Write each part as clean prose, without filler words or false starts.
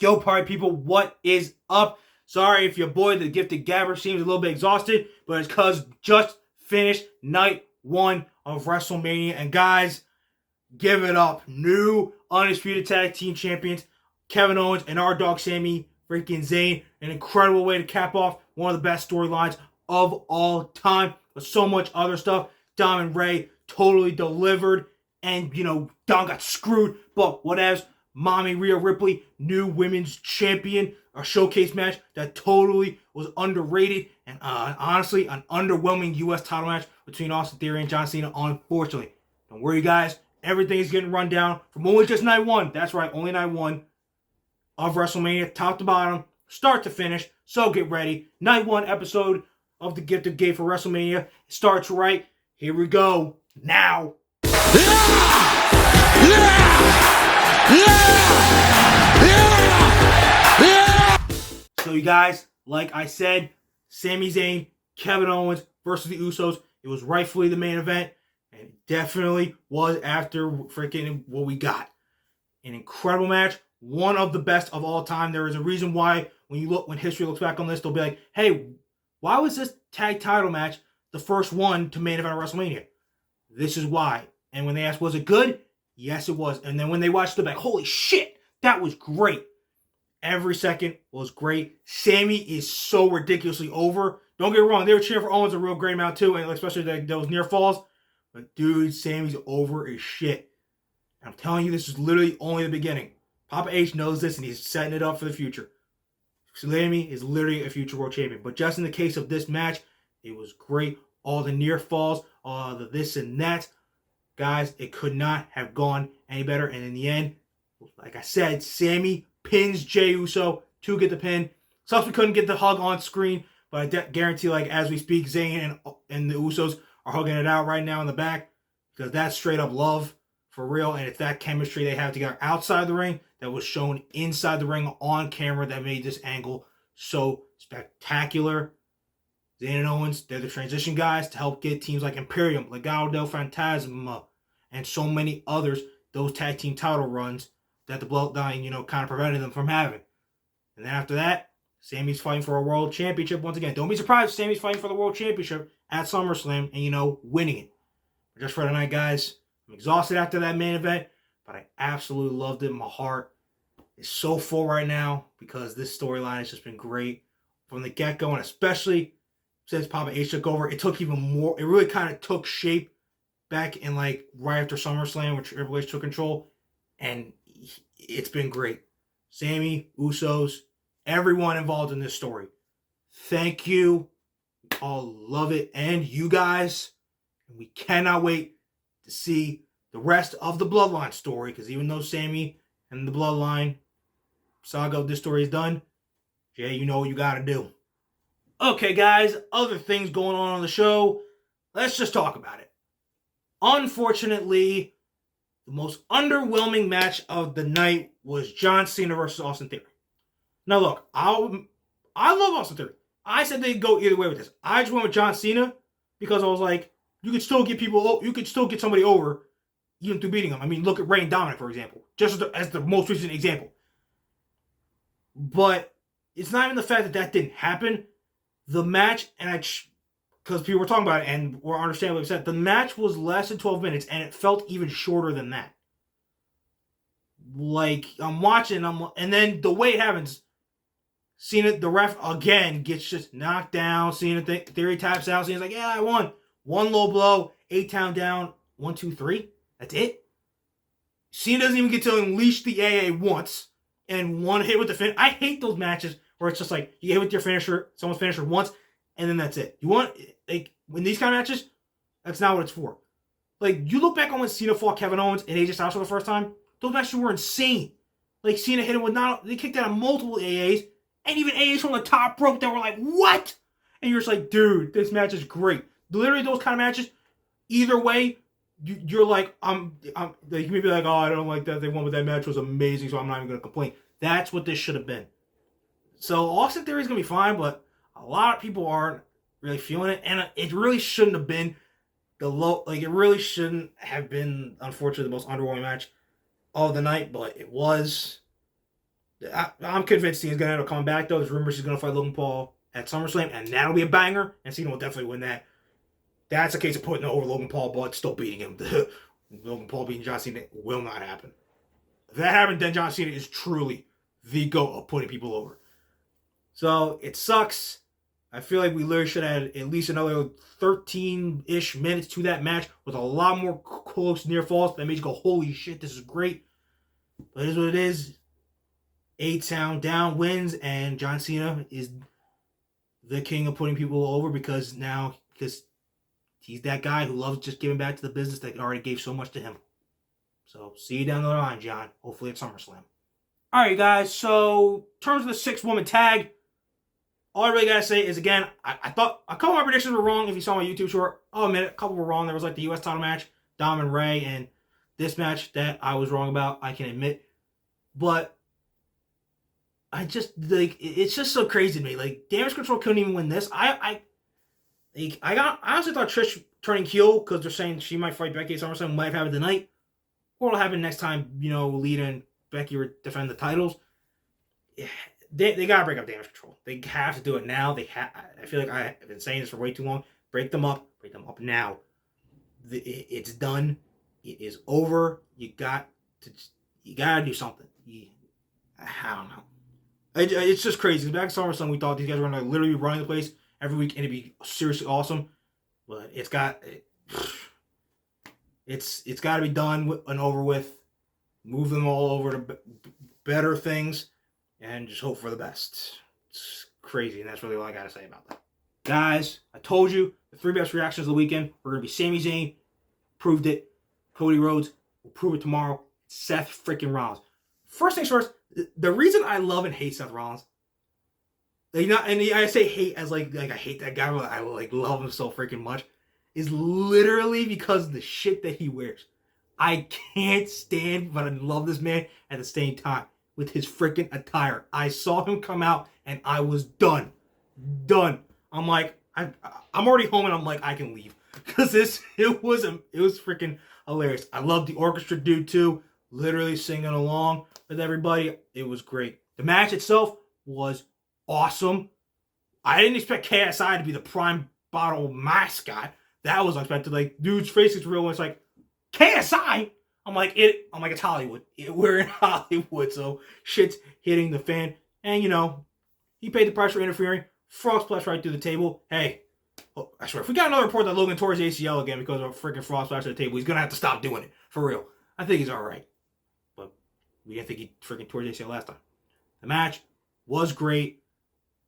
Yo, party people, what is up? Sorry if your boy, the gifted Gabber, seems a little bit exhausted, but it's because just finished night 1 of WrestleMania. And guys, give it up. New Undisputed Tag Team Champions, Kevin Owens and our dog Sami freaking Zayn. An incredible way to cap off one of the best storylines of all time. With so much other stuff. Dom and Ray totally delivered. And, Dom got screwed. But whatevs. Mommy Rhea Ripley, new women's champion, a showcase match that totally was underrated, and honestly, an underwhelming U.S. title match between Austin Theory and John Cena, unfortunately. Don't worry, guys. Everything is getting run down from only just night 1. That's right, only night 1 of WrestleMania, top to bottom, start to finish. So get ready. Night 1 episode of the Gifted Gabe for WrestleMania starts right. Here we go. Now. So you guys, like I said, Sami Zayn, Kevin Owens versus the Usos. It was rightfully the main event, and it definitely was after freaking what we got. An incredible match, one of the best of all time. There is a reason why when history looks back on this, they'll be like, hey, why was this tag title match the first one to main event of WrestleMania? This is why. And when they asked, was it good? Yes, it was. And then when they watched, they're like, holy shit, that was great. Every second was great. Sami is so ridiculously over. Don't get me wrong, they were cheering for Owens a real great amount too, and especially those near falls. But dude, Sami's over as shit. And I'm telling you, this is literally only the beginning. Papa H knows this, and he's setting it up for the future. Sami is literally a future world champion. But just in the case of this match, it was great. All the near falls, all the this and that. Guys, it could not have gone any better. And in the end, like I said, Sami pins Jey Uso to get the pin. Sucks we couldn't get the hug on screen, but I guarantee, as we speak, Zayn and the Usos are hugging it out right now in the back, because that's straight up love for real, and it's that chemistry they have together outside the ring that was shown inside the ring on camera that made this angle so spectacular. Zayn and Owens, they're the transition guys to help get teams like Imperium, Legado del Fantasma, and so many others those tag team title runs that the Bloodline, kind of prevented them from having. And then after that, Sami's fighting for a world championship once again. Don't be surprised if Sami's fighting for the world championship at SummerSlam and, winning it. But just for tonight, guys, I'm exhausted after that main event, but I absolutely loved it. My heart is so full right now because this storyline has just been great from the get-go, and especially since Papa H took over, it took even more. It really kind of took shape back in right after SummerSlam, which Triple H took control, and it's been great. Sami, Usos, everyone involved in this story. Thank you. We all love it. And you guys. And we cannot wait to see the rest of the Bloodline story. Because even though Sami and the Bloodline saga of this story is done, Jay, you know what you got to do. Okay, guys. Other things going on the show. Let's just talk about it. Unfortunately, the most underwhelming match of the night was John Cena versus Austin Theory. Now look, I love Austin Theory. I said they'd go either way with this. I just went with John Cena because I was like, you could still get somebody over even through beating them. I mean, look at Rey and Dominic, for example, just as the most recent example. But it's not even the fact that didn't happen. The match, because people were talking about it and were understandably upset, the match was less than 12 minutes and it felt even shorter than that. I'm watching, and then the way it happens, Cena, the ref, again, gets just knocked down. Cena, Theory taps out. Cena's like, yeah, I won. One low blow, 8 count down, 1, 2, 3. That's it. Cena doesn't even get to unleash the AA once, and one hit with the finish. I hate those matches where it's just like, you hit with your finisher, someone's finisher once, and then that's it. You want, when these kind of matches, that's not what it's for. You look back on when Cena fought Kevin Owens and AJ Styles for the first time, those matches were insane. Cena hit him with they kicked out of multiple AAs, and even AAs from the top rope that were like, what? And you're just like, dude, this match is great. Literally those kind of matches, either way, you're like, you may be like, oh, I don't like that. They won, but that match was amazing, so I'm not even going to complain. That's what this should have been. So Austin Theory is going to be fine, but a lot of people aren't really feeling it, and it really shouldn't have been it really shouldn't have been, unfortunately, the most underwhelming match of the night, but it was. I'm convinced Cena's going to end up coming back, though. There's rumors he's going to fight Logan Paul at SummerSlam, and that'll be a banger, and Cena will definitely win that. That's a case of putting over Logan Paul, but still beating him. Logan Paul beating John Cena will not happen. If that happened, then John Cena is truly the GOAT of putting people over. So, it sucks. I feel like we literally should have had at least another 13-ish minutes to that match with a lot more close near falls. That made you go, holy shit, this is great. But it is what it is. 8 down wins, and John Cena is the king of putting people over because he's that guy who loves just giving back to the business that already gave so much to him. So, see you down the line, John. Hopefully at SummerSlam. Alright, guys, so in terms of the 6-woman tag, all I really gotta say is, again, I thought a couple of my predictions were wrong. If you saw my YouTube short, I'll admit it, a couple were wrong. There was like the U.S. title match, Dom and Ray, and this match that I was wrong about, I can admit. But I just, like, it's just so crazy to me. Like, Damage Control couldn't even win this. I honestly thought Trish turning heel, because they're saying she might fight Becky at SummerSlam, might have happened tonight. Or it'll happen next time, Lita and Becky defend the titles. Yeah. They gotta break up Damage Control. They have to do it now. I feel like I've been saying this for way too long. Break them up now. It's done. It is over. You gotta do something. I don't know. It's just crazy. Back at SummerSlam, we thought these guys were gonna literally be running the place every week, and it'd be seriously awesome. But it's got to be done and over with. Move them all over to better things. And just hope for the best. It's crazy, and that's really all I gotta say about that. Guys, I told you, the 3 best reactions of the weekend were going to be Sami Zayn, proved it. Cody Rhodes will prove it tomorrow. Seth freaking Rollins. First things first, the reason I love and hate Seth Rollins, I say hate as like I hate that guy, but I love him so freaking much, is literally because of the shit that he wears. I can't stand, but I love this man at the same time. With his freaking attire. I saw him come out and I was done. I'm like, I'm already home and I'm like, I can leave. Because it was freaking hilarious. I love the orchestra dude too. Literally singing along with everybody. It was great. The match itself was awesome. I didn't expect KSI to be the prime bottle mascot. That was unexpected. Like, dude's face is real and it's like, KSI? I'm like, it's Hollywood. We're in Hollywood, so shit's hitting the fan. And, he paid the price for interfering. Frog splash right through the table. Hey, I swear, if we got another report that Logan tore his ACL again because of a freaking frog splash at the table, he's going to have to stop doing it. For real. I think he's all right. But we didn't think he freaking tore his ACL last time. The match was great.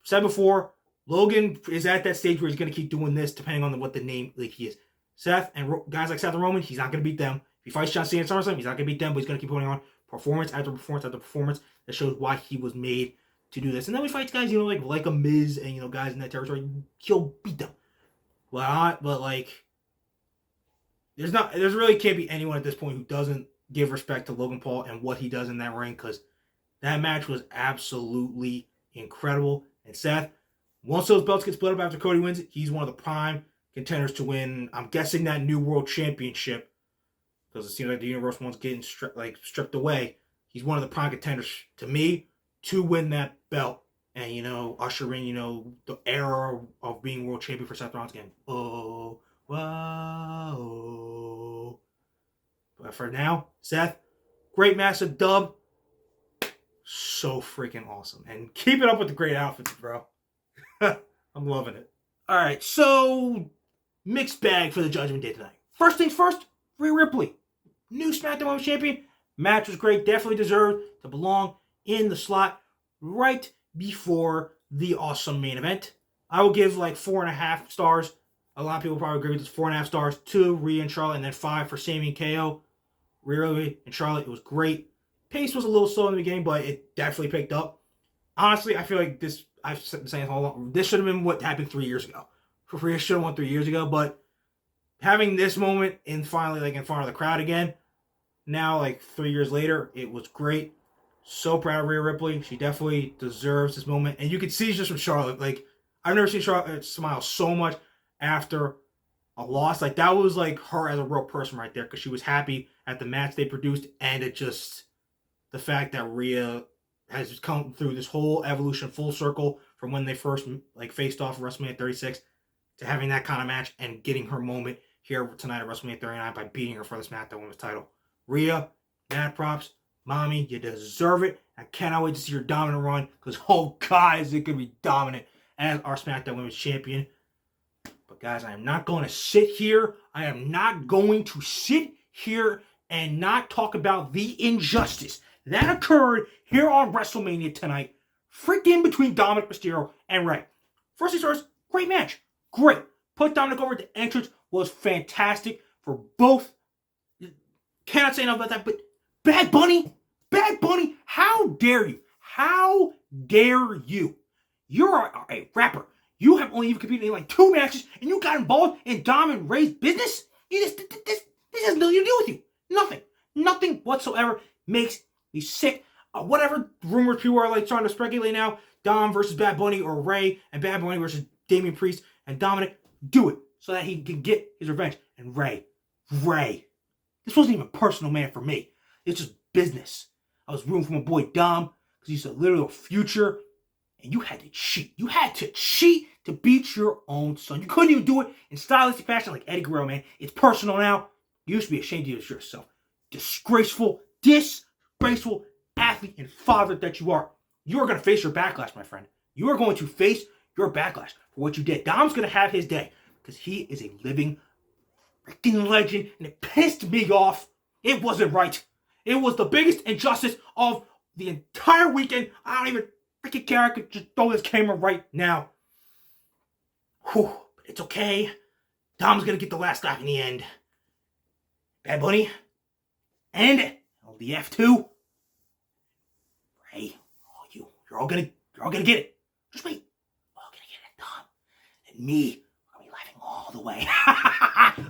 Said before, Logan is at that stage where he's going to keep doing this depending on what the name he is. Seth and guys like Seth and Roman, he's not going to beat them. If he fights John Cena at SummerSlam, he's not going to beat them, but he's going to keep putting on performance after performance after performance that shows why he was made to do this. And then we fight guys, like a Miz and, guys in that territory, he'll beat them. But there really can't be anyone at this point who doesn't give respect to Logan Paul and what he does in that ring, because that match was absolutely incredible. And Seth, once those belts get split up after Cody wins it, he's one of the prime contenders to win, I'm guessing, that new world championship, because it seems like the Universal one's getting stripped away. He's one of the prime contenders, to me, to win that belt and, usher in, the era of being world champion for Seth Rollins again. Oh, wow. But for now, Seth, great massive dub. So freaking awesome. And keep it up with the great outfits, bro. I'm loving it. All right, so mixed bag for the Judgment Day tonight. First things first, Rhea Ripley, new SmackDown Women's Champion. Match was great. Definitely deserved to belong in the slot right before the awesome main event. I will give 4.5 stars. A lot of people probably agree with this. 4.5 stars to Rhea and Charlotte, and then 5 for Sami and KO. Rhea and Charlotte, it was great. Pace was a little slow in the beginning, but it definitely picked up. Honestly, I feel like this, I've been saying all along, this should have been what happened 3 years ago. Rhea should have won 3 years ago, but having this moment finally in front of the crowd again, now 3 years later, it was great. So proud of Rhea Ripley. She definitely deserves this moment. And you can see just from Charlotte, I've never seen Charlotte smile so much after a loss. That was her as a real person right there, because she was happy at the match they produced, and it just, the fact that Rhea has come through this whole evolution full circle from when they first like faced off at WrestleMania 36 to having that kind of match and getting her moment here tonight at WrestleMania 39 by beating her for the SmackDown Women's title. Rhea, mad props. Mommy, you deserve it. I cannot wait to see your dominant run because, oh, God, is it going to be dominant as our SmackDown Women's Champion. But, guys, I am not going to sit here. I am not going to sit here and not talk about the injustice that occurred here on WrestleMania tonight. Freaking between Dominic Mysterio and Rey. First things first, great match. Great. Put Dominic over. The entrance was fantastic for both. Cannot say enough about that, but Bad Bunny, how dare you? How dare you? You're a rapper. You have only even competed in like 2 matches, and you got involved in Dom and Ray's business? This has nothing to do with you. Nothing whatsoever makes me sick. Whatever rumors people are like trying to speculate now, Dom versus Bad Bunny or Ray and Bad Bunny versus Damian Priest and Dominic, do it so that he can get his revenge. And Ray, this wasn't even personal, man, for me. It's just business. I was rooting for my boy Dom because he's a little future, and you had to cheat. You had to cheat to beat your own son. You couldn't even do it in stylistic fashion like Eddie Guerrero, man. It's personal now. You used to be ashamed of yourself. Disgraceful athlete and father that you are. You are going to face your backlash, my friend. You are going to face your backlash for what you did. Dom's going to have his day because he is a living freaking legend, and it pissed me off. It wasn't right. It was the biggest injustice of the entire weekend. I don't even freaking care. I could just throw this camera right now. Whew. But it's okay. Dom's going to get the last laugh in the end. Bad Bunny. And LDF too. Ray. Oh, you're all gonna get it. Just wait. We're all gonna get it, Dom. And me, I'm gonna be laughing all the way.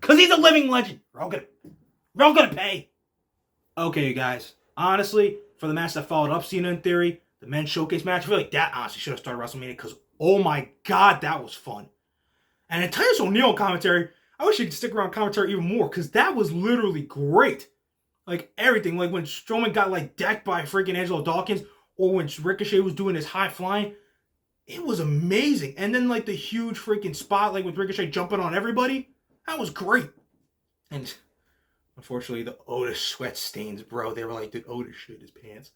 Cause he's a living legend. We're all gonna pay. Okay, guys. Honestly, for the match that followed up Cena and Theory, the men's showcase match, I feel like that honestly should have started WrestleMania because, oh my God, that was fun. And in Titus O'Neil commentary, I wish he could stick around commentary even more because that was literally great. Like everything, like when Strowman got like decked by freaking Angelo Dawkins, or when Ricochet was doing his high flying, it was amazing. And then like the huge freaking spot, like with Ricochet jumping on everybody, that was great. And unfortunately, the Otis sweat stains, bro. They were like, did Otis shit his pants?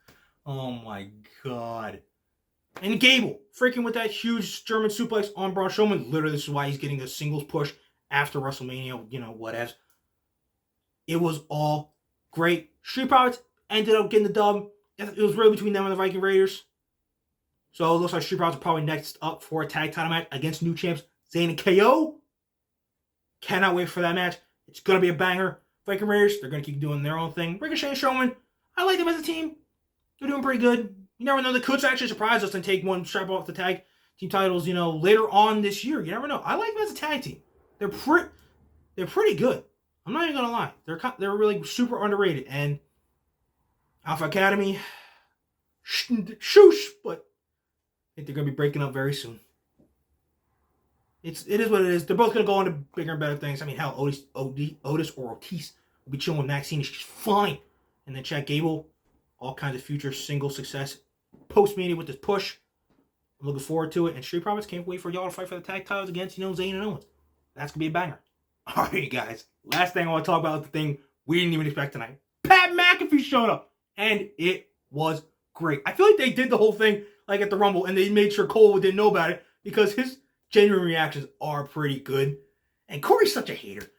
Oh my God. And Gable, freaking with that huge German suplex on Braun Strowman. Literally, this is why he's getting a singles push after WrestleMania, whatever. It was all great. Street Profits ended up getting the dub. It was really between them and the Viking Raiders. So it looks like Street Profits are probably next up for a tag title match against new champs Zayn and KO. Cannot wait for that match. It's going to be a banger. Viking Raiders, they're going to keep doing their own thing. Ricochet and Strowman, I like them as a team. They're doing pretty good. You never know. They could actually surprise us and take one strap off the tag team titles, later on this year. You never know. I like them as a tag team. They're pretty good. I'm not even going to lie. They're really super underrated. And Alpha Academy, shoosh, but I think they're going to be breaking up very soon. It is what it is. They're both going to go on to bigger and better things. I mean, hell, Otis or Ortiz will be chilling with Maxine. She's fine. And then Chad Gable, all kinds of future single success post-Mania with this push. I'm looking forward to it. And Street Profits can't wait for y'all to fight for the tag titles against, Zayn and Owens. That's going to be a banger. All right, guys. Last thing I want to talk about is the thing we didn't even expect tonight. Pat McAfee showed up. And it was great. I feel like they did the whole thing like at the Rumble. And they made sure Cole didn't know about it. Because his genuine reactions are pretty good. And Corey's such a hater.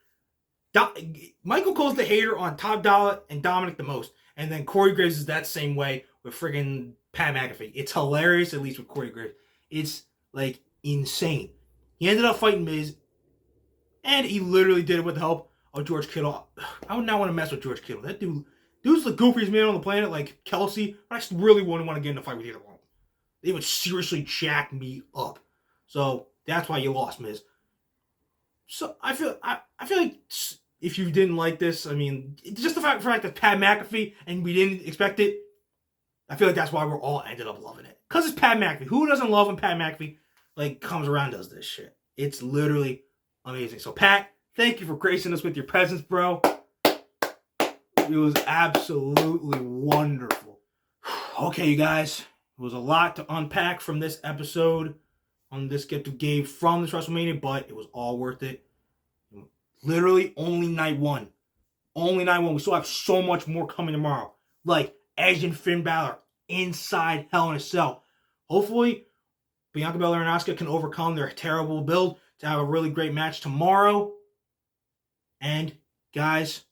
Michael Cole's the hater on Top Dollar and Dominic the most. And then Corey Graves is that same way with friggin' Pat McAfee. It's hilarious, at least with Corey Graves. It's, like, insane. He ended up fighting Miz. And he literally did it with the help of George Kittle. I would not want to mess with George Kittle. That dude's the goofiest man on the planet, like Kelsey. But I really wouldn't want to get in a fight with either one. They would seriously jack me up. So that's why you lost, Miz. So I feel like if you didn't like this, I mean, just the fact that Pat McAfee and we didn't expect it, I feel like that's why we're all ended up loving it. Because it's Pat McAfee. Who doesn't love when Pat McAfee comes around and does this shit? It's literally amazing. So Pat, thank you for gracing us with your presence, bro. It was absolutely wonderful. Okay, you guys, it was a lot to unpack from this episode on this Get to Gabe from this WrestleMania, but it was all worth it. Literally only night one. Only night one. We still have so much more coming tomorrow. Like Edge and Finn Balor inside Hell in a Cell. Hopefully, Bianca Belair and Asuka can overcome their terrible build to have a really great match tomorrow. And guys,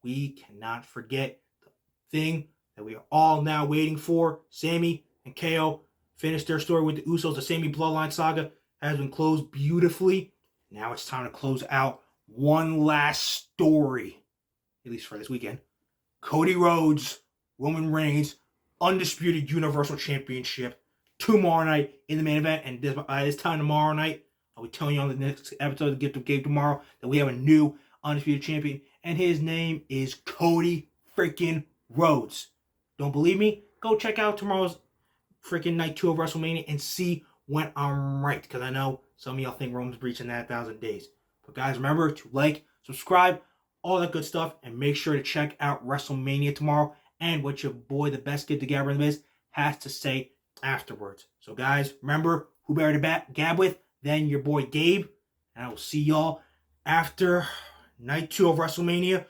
we cannot forget the thing that we are all now waiting for. Sami and KO finished their story with the Usos. The Sami Bloodline saga has been closed beautifully. Now it's time to close out one last story, at least for this weekend. Cody Rhodes, Roman Reigns, Undisputed Universal Championship tomorrow night in the main event. And by this time tomorrow night, I'll be telling you on the next episode of Get to Gabe tomorrow that we have a new Undisputed Champion, and his name is Cody freaking Rhodes. Don't believe me? Go check out tomorrow's freaking night 2 of WrestleMania and see when I'm right, because I know some of y'all think Roman's reaching that 1,000 days. But guys, remember to like, subscribe, all that good stuff, and make sure to check out WrestleMania tomorrow and what your boy, the best kid to gabber in the biz, has to say afterwards. So guys, remember who better to gab with than your boy Gabe, and I will see y'all after night 2 of WrestleMania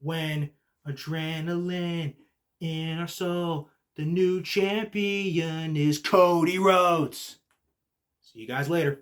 when adrenaline in our soul, the new champion is Cody Rhodes. See you guys later.